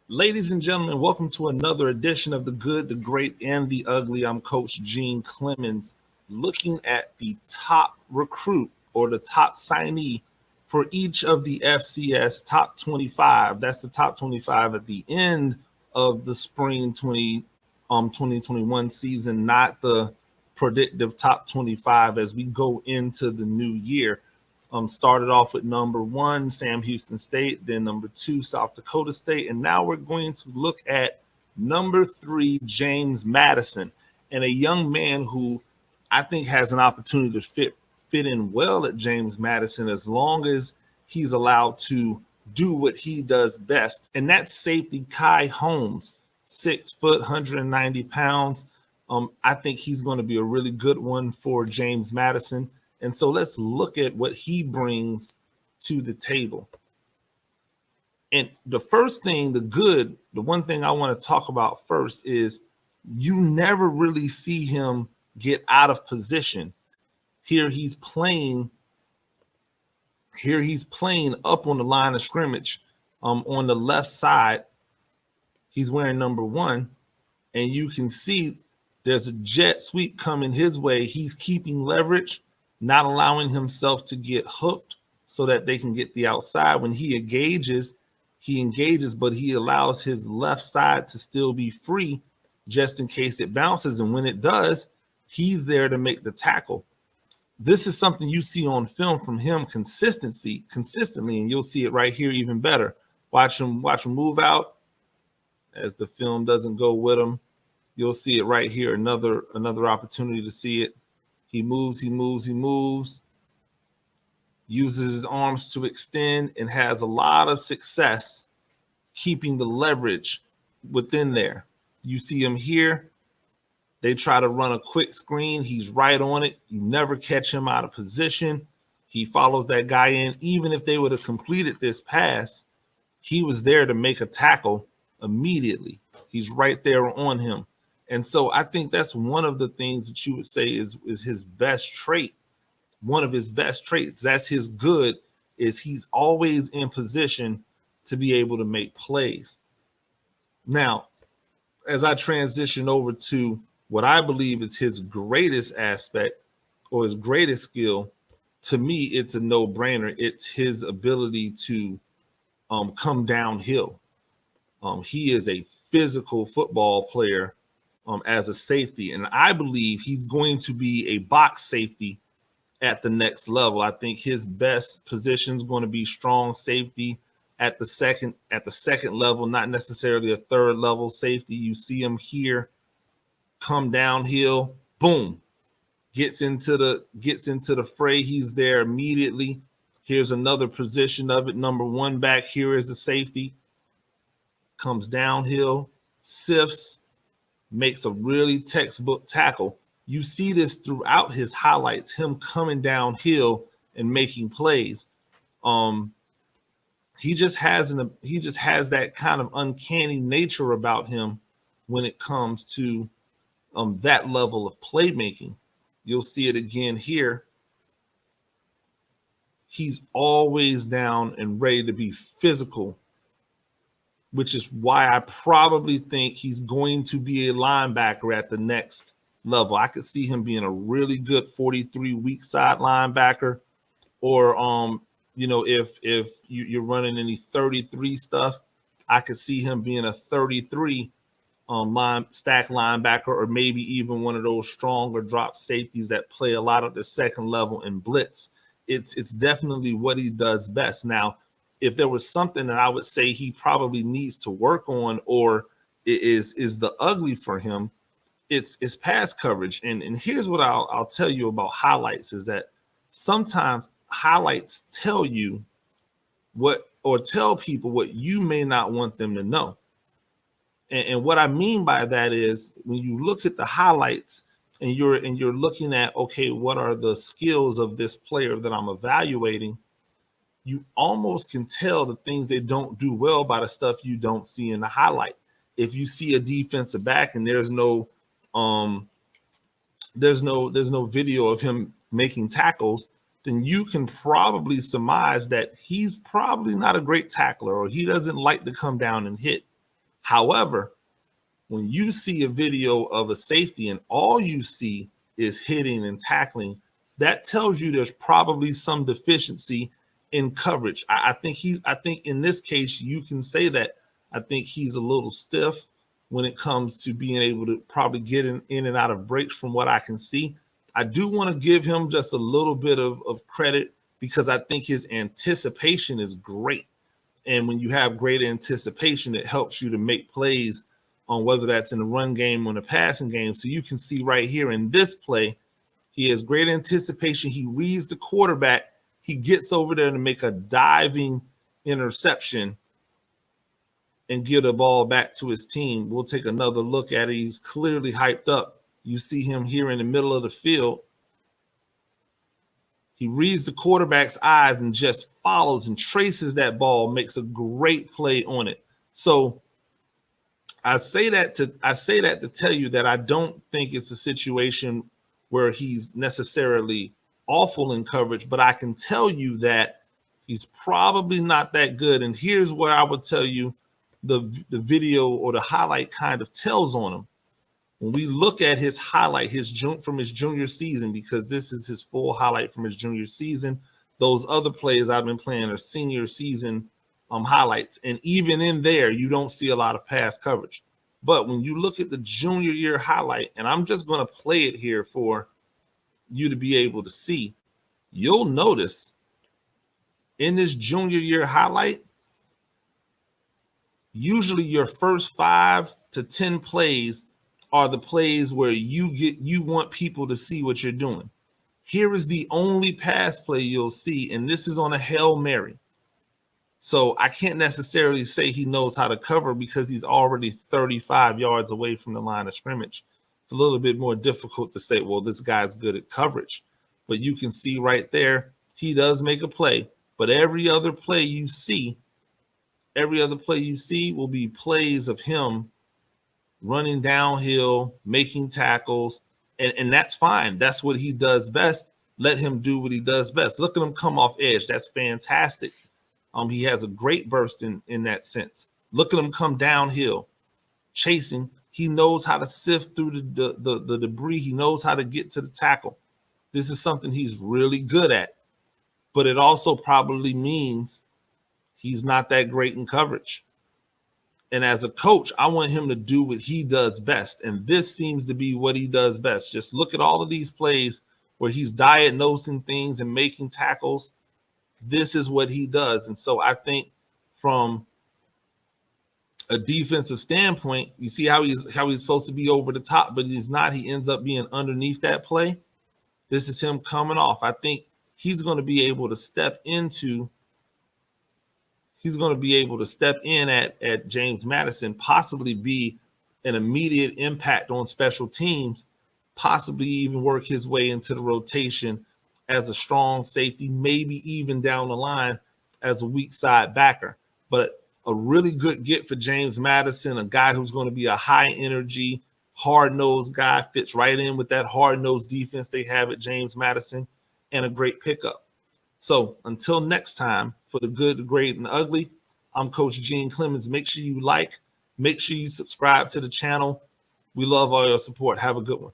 Ladies and gentlemen, welcome to another edition of The Good, the Great, and the Ugly. I'm Coach Gene Clemens, looking at the top recruit or the top signee for each of the FCS top 25. That's the top 25 at the end of the spring 2021 season, not the predictive top 25 as we go into the new year. Started off with number one, Sam Houston State, then number two, South Dakota State. And now we're going to look at number three, James Madison, and a young man who I think has an opportunity to fit in well at James Madison as long as he's allowed to do what he does best. And that's safety Kye Holmes, 6 foot, 190 pounds. I think he's going to be a really good one for James Madison. And so let's look at what he brings to the table. And the first thing, the one thing I want to talk about first is you never really see him get out of position. Here he's playing up on the line of scrimmage. On the left side, he's wearing number one, and you can see there's a jet sweep coming his way. He's keeping leverage, not allowing himself to get hooked so that they can get the outside. When he engages, but he allows his left side to still be free just in case it bounces. And when it does, he's there to make the tackle. This is something you see on film from him consistently, and you'll see it right here even better. Watch him move out as the film doesn't go with him. You'll see it right here, another opportunity to see it. He moves, uses his arms to extend, and has a lot of success keeping the leverage within there. You see him here. They try to run a quick screen. He's right on it. You never catch him out of position. He follows that guy in. Even if they would have completed this pass, he was there to make a tackle immediately. He's right there on him. And so I think that's one of the things that you would say is his best trait. One of his best traits. That's his good, is he's always in position to be able to make plays. Now, as I transition over to what I believe is his greatest aspect or his greatest skill, to me, it's a no-brainer. It's his ability to come downhill. He is a physical football player as a safety, and I believe he's going to be a box safety at the next level. I think his best position is going to be strong safety at the second level, not necessarily a third level safety. You see him here, come downhill, boom, gets into the fray. He's there immediately. Here's another position of it. Number one back here is the safety, comes downhill, sifts, makes a really textbook tackle. You see this throughout his highlights, him coming downhill and making plays. He just has that kind of uncanny nature about him when it comes to that level of playmaking. You'll see it again here. He's always down and ready to be physical, which is why I probably think he's going to be a linebacker at the next level. I could see him being a really good 43 weak side linebacker, or if you're running any 33 stuff, I could see him being a 33 stack linebacker, or maybe even one of those stronger drop safeties that play a lot of the second level and blitz. It's definitely what he does best. Now, if there was something that I would say he probably needs to work on, or is the ugly for him, it's pass coverage. And here's what I'll tell you about highlights, is that sometimes highlights tell you tell people what you may not want them to know. And what I mean by that is, when you look at the highlights and you're looking at, okay, what are the skills of this player that I'm evaluating, you almost can tell the things they don't do well by the stuff you don't see in the highlight. If you see a defensive back and there's no video of him making tackles, then you can probably surmise that he's probably not a great tackler, or he doesn't like to come down and hit. However, when you see a video of a safety and all you see is hitting and tackling, that tells you there's probably some deficiency in coverage. I think in this case, you can say that I think he's a little stiff when it comes to being able to probably get in and out of breaks from what I can see. I do want to give him just a little bit of credit because I think his anticipation is great. And when you have great anticipation, it helps you to make plays on whether that's in the run game or in the passing game. So you can see right here in this play, he has great anticipation. He reads the quarterback. He gets over there to make a diving interception and give the ball back to his team. We'll take another look at it. He's clearly hyped up. You see him here in the middle of the field. He reads the quarterback's eyes and just follows and traces that ball, makes a great play on it. So I say that to tell you that I don't think it's a situation where he's necessarily awful in coverage, but I can tell you that he's probably not that good. And here's where I would tell you the video or the highlight kind of tells on him. When we look at his highlight, from his junior season, because this is his full highlight from his junior season. Those other plays I've been playing are senior season highlights. And even in there, you don't see a lot of pass coverage. But when you look at the junior year highlight, and I'm just going to play it here for you to be able to see, you'll notice in this junior year highlight, usually your first 5 to 10 plays are the plays where you want people to see what you're doing. Here is the only pass play you'll see, and this is on a Hail Mary. So I can't necessarily say he knows how to cover because he's already 35 yards away from the line of scrimmage. It's a little bit more difficult to say, well, this guy's good at coverage. But you can see right there, he does make a play. But every other play you see will be plays of him running downhill, making tackles, and that's fine. That's what he does best. Let him do what he does best. Look at him come off edge. That's fantastic. He has a great burst in that sense. Look at him come downhill, chasing. He knows how to sift through the debris. He knows how to get to the tackle. This is something he's really good at, but it also probably means he's not that great in coverage. And as a coach, I want him to do what he does best. And this seems to be what he does best. Just look at all of these plays where he's diagnosing things and making tackles. This is what he does. And so I think from a defensive standpoint, you see how he's supposed to be over the top, but he's not. He ends up being underneath that play. This is him coming off. I think he's going to be able to step in at James Madison, possibly be an immediate impact on special teams, possibly even work his way into the rotation as a strong safety, maybe even down the line as a weak side backer. But a really good get for James Madison, a guy who's going to be a high energy, hard-nosed guy, fits right in with that hard-nosed defense they have at James Madison, and a great pickup. So until next time, for the good, the great, and the ugly, I'm Coach Gene Clemens. Make sure you like, make sure you subscribe to the channel. We love all your support. Have a good one.